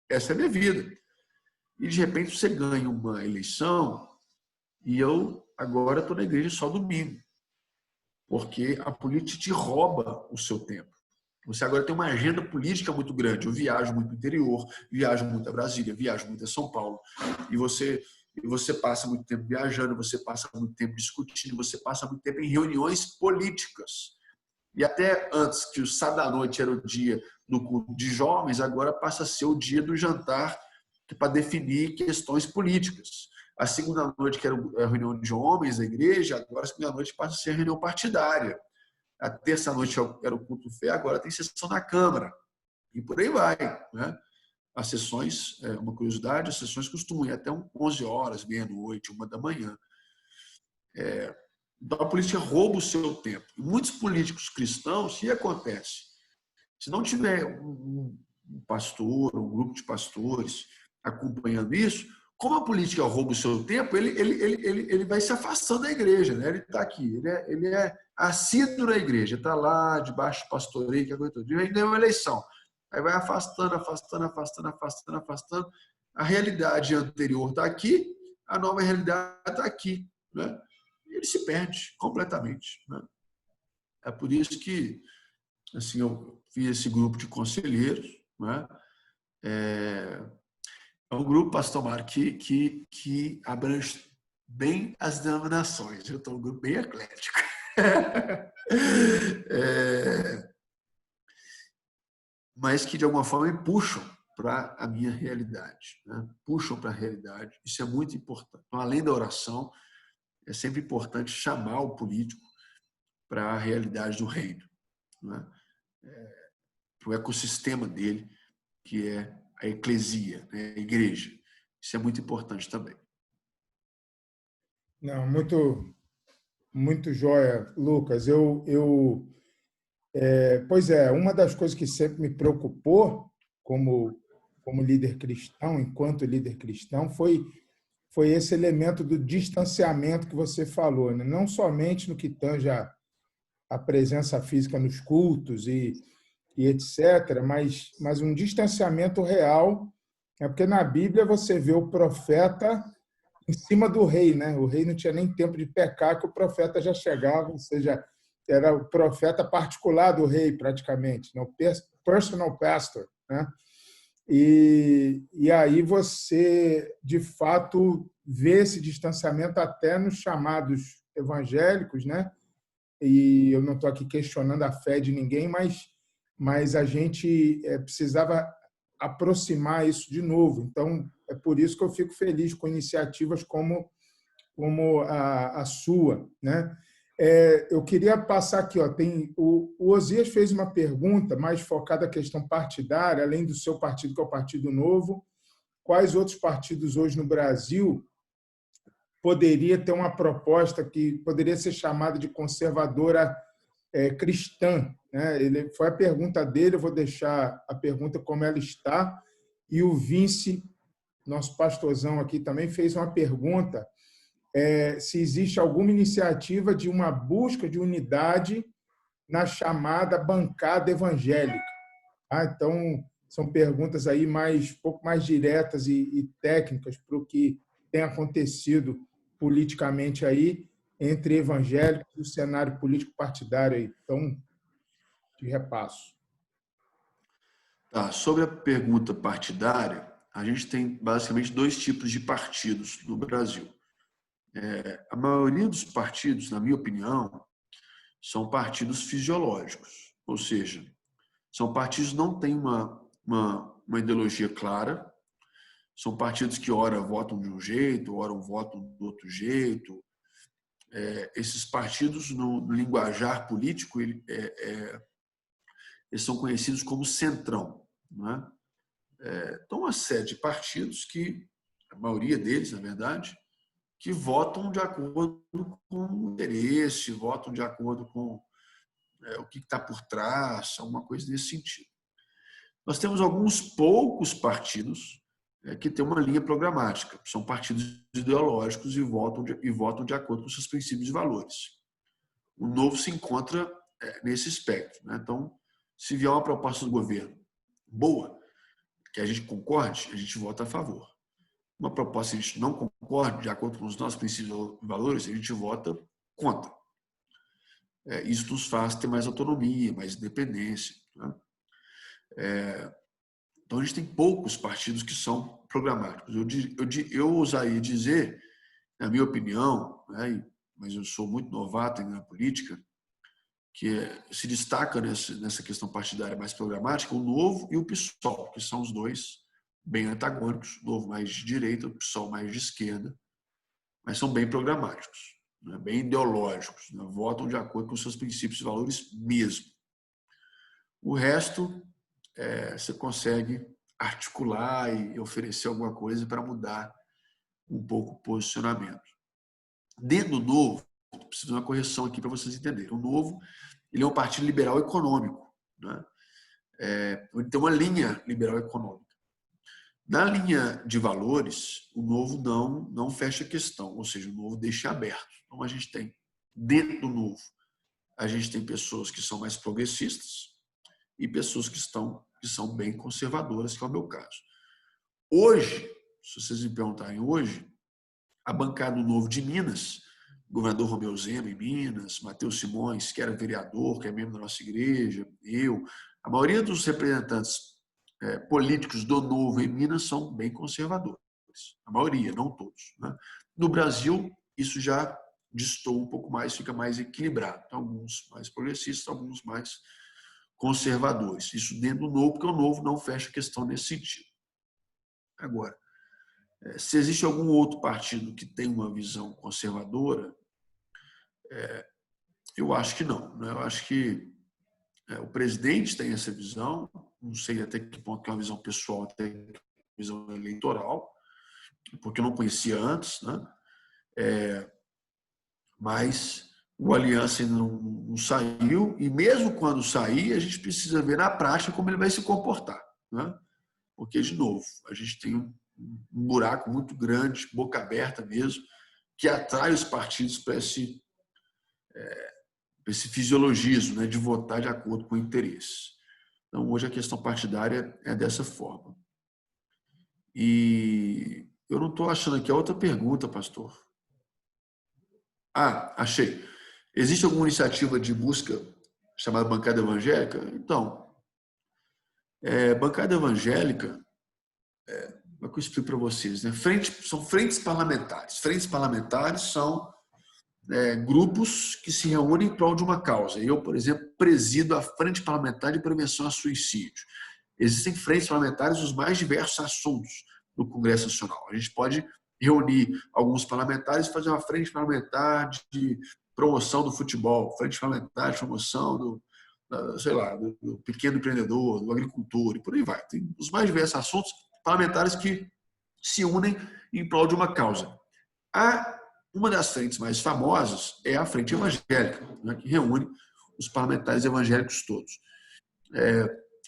Essa é a minha vida. E de repente você ganha uma eleição e eu agora estou na igreja só domingo, porque a política te rouba o seu tempo. Você agora tem uma agenda política muito grande. Eu viajo muito no interior, viajo muito a Brasília, viajo muito a São Paulo. E você passa muito tempo viajando, você passa muito tempo discutindo, você passa muito tempo em reuniões políticas. E até antes, que o sábado à noite era o dia do culto de jovens, agora passa a ser o dia do jantar para definir questões políticas. A segunda noite, que era a reunião de homens da igreja, agora a segunda noite passa a ser a reunião partidária. A terça-noite era o culto fé, agora tem sessão na Câmara. E por aí vai. Né? As sessões, uma curiosidade, as sessões costumam ir até 11 horas, meia-noite, 1 da manhã. Então, a política rouba o seu tempo. E muitos políticos cristãos, o que acontece? Se não tiver um pastor, um grupo de pastores acompanhando isso, como a política rouba o seu tempo, ele vai se afastando da igreja. Né? Ele está aqui, ele é assíduo da igreja, está lá, debaixo do pastoreio, que é coisa toda. Ele ganhou uma eleição. Aí vai afastando. A realidade anterior está aqui, a nova realidade está aqui. Né? Ele se perde completamente. Né? É por isso que assim, eu fiz esse grupo de conselheiros, né? É um grupo, pastor Mário, que abrange bem as denominações. Eu estou um grupo bem eclético. Mas que, de alguma forma, me puxam para a minha realidade. Né? Puxam para a realidade. Isso é muito importante. Então, além da oração, é sempre importante chamar o político para a realidade do reino, né? Para o ecossistema dele, que é a eclesia, né? A igreja. Isso é muito importante também. Não, muito joia, Lucas. Pois é, uma das coisas que sempre me preocupou como líder cristão, enquanto líder cristão, foi esse elemento do distanciamento que você falou, né? Não somente no que tange a presença física nos cultos e etc., mas um distanciamento real, porque na Bíblia você vê o profeta em cima do rei, né? O rei não tinha nem tempo de pecar que o profeta já chegava, ou seja, era o profeta particular do rei praticamente, não personal pastor, né? E aí você, de fato, vê esse distanciamento até nos chamados evangélicos, né? E eu não estou aqui questionando a fé de ninguém, mas a gente precisava aproximar isso de novo. Então, é por isso que eu fico feliz com iniciativas como a sua, né? Eu queria passar aqui, ó, o Osias fez uma pergunta mais focada na questão partidária, além do seu partido, que é o Partido Novo, quais outros partidos hoje no Brasil poderia ter uma proposta que poderia ser chamada de conservadora cristã, né? Foi a pergunta dele, eu vou deixar a pergunta como ela está, e o Vince, nosso pastorzão aqui, também fez uma pergunta se existe alguma iniciativa de uma busca de unidade na chamada bancada evangélica. Então, são perguntas aí um pouco mais diretas e técnicas para o que tem acontecido politicamente aí entre evangélicos e o cenário político partidário aí. Então, de repasso. Tá, sobre a pergunta partidária, a gente tem basicamente dois tipos de partidos no Brasil. A maioria dos partidos, na minha opinião, são partidos fisiológicos, ou seja, são partidos que não têm uma ideologia clara, são partidos que ora votam de um jeito, ora votam do outro jeito. Esses partidos, no linguajar político, eles são conhecidos como centrão, né? Então, uma série de partidos que, a maioria deles, na verdade, que votam de acordo com o interesse, votam de acordo com o que está por trás, alguma coisa nesse sentido. Nós temos alguns poucos partidos que têm uma linha programática, são partidos ideológicos e votam de acordo com seus princípios e valores. O Novo se encontra nesse espectro, né? Então, se vier uma proposta do governo boa, que a gente concorde, a gente vota a favor. Uma proposta que a gente não concorde, de acordo com os nossos princípios e valores, a gente vota contra. Isso nos faz ter mais autonomia, mais independência, né? Então, a gente tem poucos partidos que são programáticos. Eu ousaria dizer, na minha opinião, né, mas eu sou muito novato na política, que se destaca nessa questão partidária mais programática o Novo e o PSOL, que são os dois bem antagônicos, o Novo mais de direita, o PSOL mais de esquerda, mas são bem programáticos, né, bem ideológicos, né, votam de acordo com seus princípios e valores mesmo. O resto, você consegue articular e oferecer alguma coisa para mudar um pouco o posicionamento. Dentro do Novo, preciso de uma correção aqui para vocês entenderem. O Novo, ele é um partido liberal econômico, né? Ele tem uma linha liberal econômica. Na linha de valores, o Novo não fecha a questão, ou seja, o Novo deixa aberto. Então, a gente tem, dentro do Novo, a gente tem pessoas que são mais progressistas e pessoas que são bem conservadoras, que é o meu caso. Hoje, se vocês me perguntarem hoje, a bancada do Novo de Minas, o governador Romeu Zema em Minas, Matheus Simões, que era vereador, que é membro da nossa igreja, eu, a maioria dos representantes políticos do Novo em Minas são bem conservadores. A maioria, não todos, né? No Brasil, isso já destoa um pouco mais, fica mais equilibrado. Alguns mais progressistas, alguns mais conservadores. Isso dentro do Novo, porque o Novo não fecha a questão nesse sentido. Agora, se existe algum outro partido que tem uma visão conservadora, eu acho que não, né? Eu acho que o presidente tem essa visão, não sei até que ponto que é uma visão pessoal, até que é uma visão eleitoral, porque eu não conhecia antes, né? Mas o Aliança ainda não saiu, e mesmo quando sair, a gente precisa ver na prática como ele vai se comportar, né? Porque, de novo, a gente tem um buraco muito grande, boca aberta mesmo, que atrai os partidos para esse fisiologismo, né, de votar de acordo com o interesse. Então, hoje a questão partidária é dessa forma. E eu não estou achando aqui a outra pergunta, pastor. Achei. Existe alguma iniciativa de busca chamada bancada evangélica? Então, bancada evangélica, como é que eu explico para vocês, né? São frentes parlamentares. Frentes parlamentares são grupos que se reúnem em prol de uma causa. Eu, por exemplo, presido a Frente Parlamentar de Prevenção a Suicídio. Existem frentes parlamentares dos mais diversos assuntos no Congresso Nacional. A gente pode reunir alguns parlamentares e fazer uma frente parlamentar de promoção do futebol, frente parlamentar de promoção do pequeno empreendedor, do agricultor, e por aí vai. Tem os mais diversos assuntos parlamentares que se unem em prol de uma causa. Uma das frentes mais famosas é a Frente Evangélica, né, que reúne os parlamentares evangélicos todos.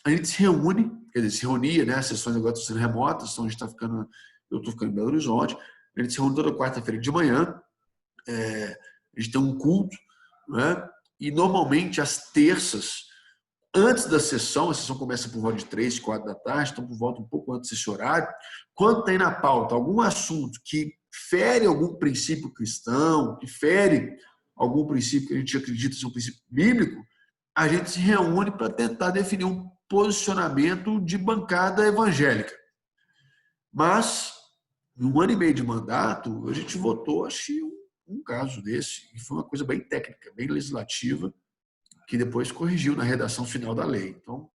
A gente se reúne, quer dizer, se reunia, né, as sessões agora estão sendo remotas, então eu estou ficando em Belo Horizonte, a gente se reúne toda quarta-feira de manhã, a gente tem um culto, né, e normalmente às terças, antes da sessão, a sessão começa por volta de 3, 4 da tarde, então por volta um pouco antes desse horário, quando tem na pauta algum assunto que fere algum princípio cristão, que fere algum princípio que a gente acredita ser um princípio bíblico, a gente se reúne para tentar definir um posicionamento de bancada evangélica. Mas, em 1 ano e meio de mandato, a gente votou, acho que um caso desse, e foi uma coisa bem técnica, bem legislativa, que depois corrigiu na redação final da lei. Então,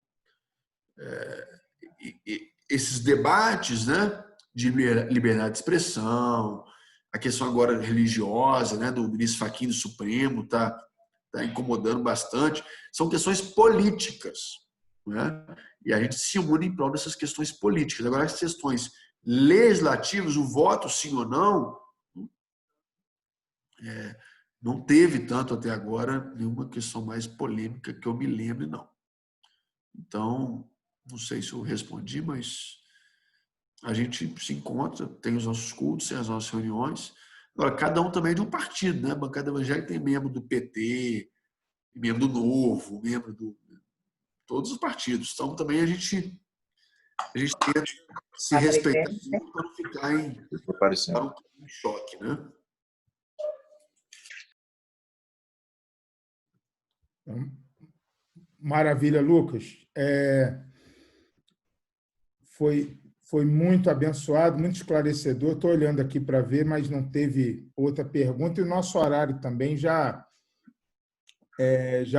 esses debates, né, de liberdade de expressão, a questão agora religiosa, né, do ministro Fachin do Supremo está incomodando bastante, são questões políticas, né? E a gente se une em prol dessas questões políticas. Agora, as questões legislativas, o voto sim ou não teve tanto até agora nenhuma questão mais polêmica que eu me lembre, não. Então, não sei se eu respondi, mas a gente se encontra, tem os nossos cultos, tem as nossas reuniões. Agora, cada um também é de um partido, né? A bancada evangélica tem membro do PT, membro do Novo, membro de todos os partidos. Então, também a gente tenta se respeitar para não ficar em choque, né? Maravilha, Lucas. Foi muito abençoado, muito esclarecedor. Estou olhando aqui para ver, mas não teve outra pergunta. E o nosso horário também já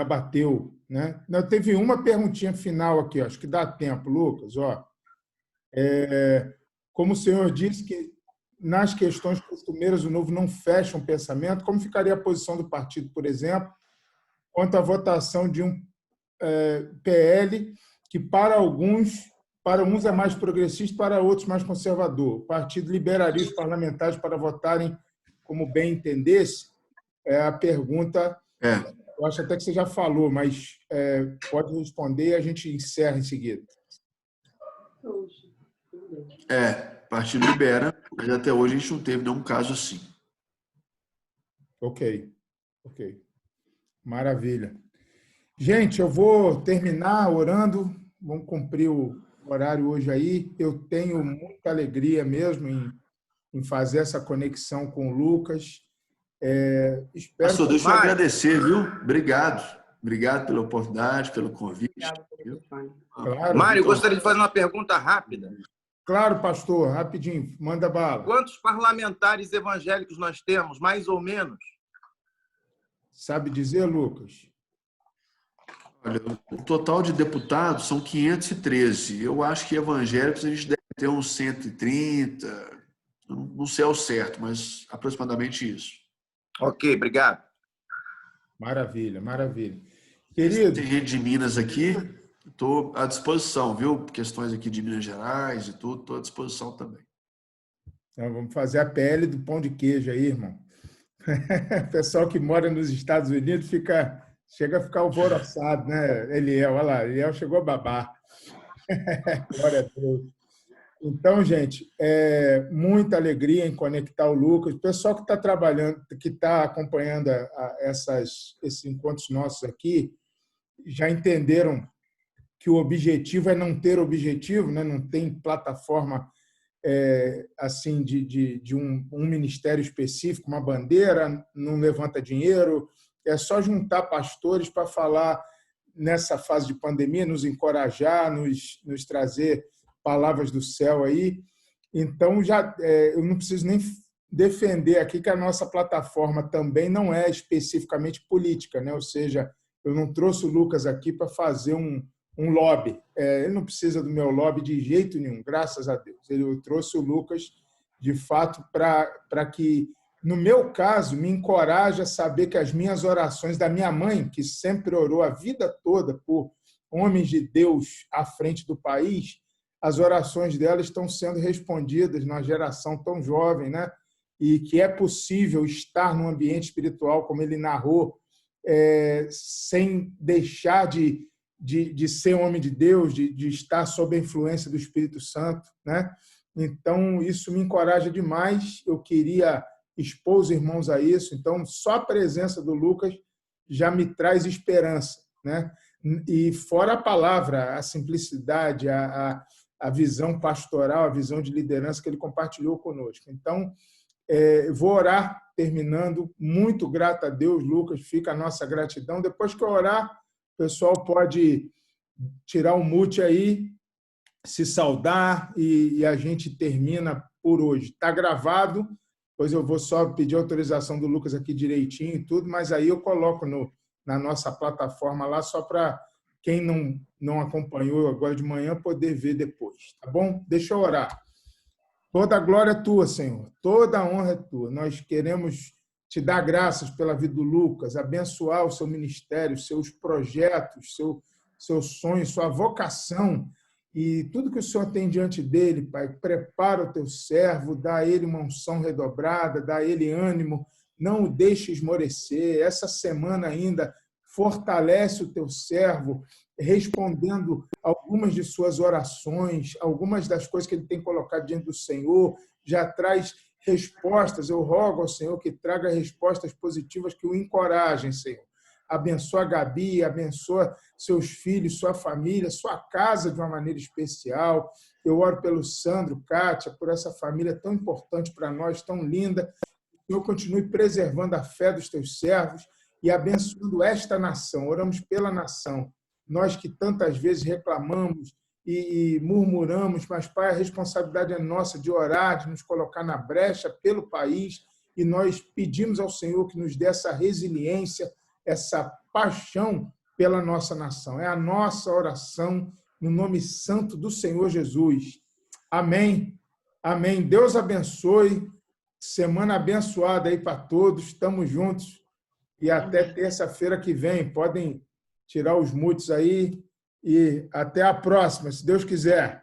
bateu, né? Não, teve uma perguntinha final aqui, acho que dá tempo, Lucas. Como o senhor disse que nas questões costumeiras o Novo não fecha um pensamento, como ficaria a posição do partido, por exemplo, quanto à votação de um PL que para alguns é mais progressista, para outros mais conservador? O partido liberaria os parlamentares para votarem como bem entendesse? A pergunta, eu acho até que você já falou, mas pode responder e a gente encerra em seguida. O partido libera, mas até hoje a gente não teve nenhum caso assim. Ok. Maravilha. Gente, eu vou terminar orando, vamos cumprir o horário hoje aí. Eu tenho muita alegria mesmo em fazer essa conexão com o Lucas. Pastor, deixa eu agradecer, viu? Obrigado. Obrigado pela oportunidade, pelo convite. Claro. Mário, gostaria de fazer uma pergunta rápida. Claro, pastor, rapidinho, manda bala. Quantos parlamentares evangélicos nós temos, mais ou menos? Sabe dizer, Lucas? Olha, o total de deputados são 513. Eu acho que evangélicos a gente deve ter uns 130, não sei ao certo, mas aproximadamente isso. Ok, obrigado. Maravilha, maravilha. Querido, tem gente de Minas aqui, estou à disposição, viu? Questões aqui de Minas Gerais e tudo, estou à disposição também. então vamos fazer a PL do pão de queijo aí, irmão. O pessoal que mora nos Estados Unidos chega a ficar alvoroçado, né? Eliel, olha lá, Eliel chegou a babar. Glória a Deus. Então, gente, muita alegria em conectar o Lucas. O pessoal que está trabalhando, que está acompanhando esses encontros nossos aqui, já entenderam que o objetivo é não ter objetivo, né? Não tem plataforma assim de um ministério específico, uma bandeira, não levanta dinheiro, é só juntar pastores para falar nessa fase de pandemia, nos encorajar, nos trazer palavras do céu aí. Então, eu não preciso nem defender aqui que a nossa plataforma também não é especificamente política, né? Ou seja, eu não trouxe o Lucas aqui para fazer um lobby. Ele não precisa do meu lobby de jeito nenhum, graças a Deus. Eu trouxe o Lucas, de fato, para que, no meu caso, me encoraje a saber que as minhas orações da minha mãe, que sempre orou a vida toda por homens de Deus à frente do país, as orações dela estão sendo respondidas numa geração tão jovem, né? E que é possível estar num ambiente espiritual, como ele narrou, sem deixar de ser homem de Deus, de estar sob a influência do Espírito Santo, né? Então, isso me encoraja demais. Eu queria expor os irmãos a isso. Então, só a presença do Lucas já me traz esperança, né? E fora a palavra, a simplicidade, a visão pastoral, a visão de liderança que ele compartilhou conosco. Então, vou orar, terminando. Muito grato a Deus, Lucas, fica a nossa gratidão. Depois que eu orar, o pessoal pode tirar o mute aí, se saudar e a gente termina por hoje. Está gravado, pois eu vou só pedir autorização do Lucas aqui direitinho e tudo, mas aí eu coloco na nossa plataforma lá só para quem não acompanhou agora de manhã poder ver depois, tá bom? Deixa eu orar. Toda a glória é tua, Senhor. Toda a honra é tua. Nós queremos te dar graças pela vida do Lucas, abençoar o seu ministério, seus projetos, seus sonhos, sua vocação e tudo que o Senhor tem diante dele, Pai. Prepara o teu servo, dá a ele uma unção redobrada, dá a ele ânimo, não o deixe esmorecer. Essa semana ainda fortalece o teu servo, respondendo algumas de suas orações, algumas das coisas que ele tem colocado diante do Senhor, já traz respostas. Eu rogo ao Senhor que traga respostas positivas que o encorajem, Senhor. Abençoa a Gabi, abençoa seus filhos, sua família, sua casa de uma maneira especial. Eu oro pelo Sandro, Kátia, por essa família tão importante para nós, tão linda. Que o Senhor continue preservando a fé dos teus servos e abençoando esta nação. Oramos pela nação. Nós que tantas vezes reclamamos e murmuramos, mas, Pai, a responsabilidade é nossa de orar, de nos colocar na brecha pelo país, e nós pedimos ao Senhor que nos dê essa resiliência, essa paixão pela nossa nação. É a nossa oração no nome santo do Senhor Jesus. Amém. Amém. Deus abençoe. Semana abençoada aí para todos. Estamos juntos. E até terça-feira que vem. Podem tirar os mutes aí. E até a próxima, se Deus quiser.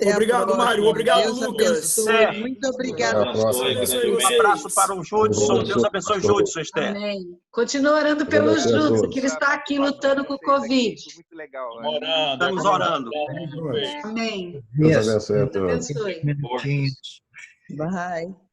Obrigado, Mário. Obrigado, Deus Lucas. Muito obrigada. Um abraço para o Judson. Deus abençoe o Judson, Esther. Amém. Continua orando pelo Judson, que ele está aqui lutando com o Covid. Muito legal. Estamos orando. Amém. Deus abençoe a Deus todos. abençoe. Bye.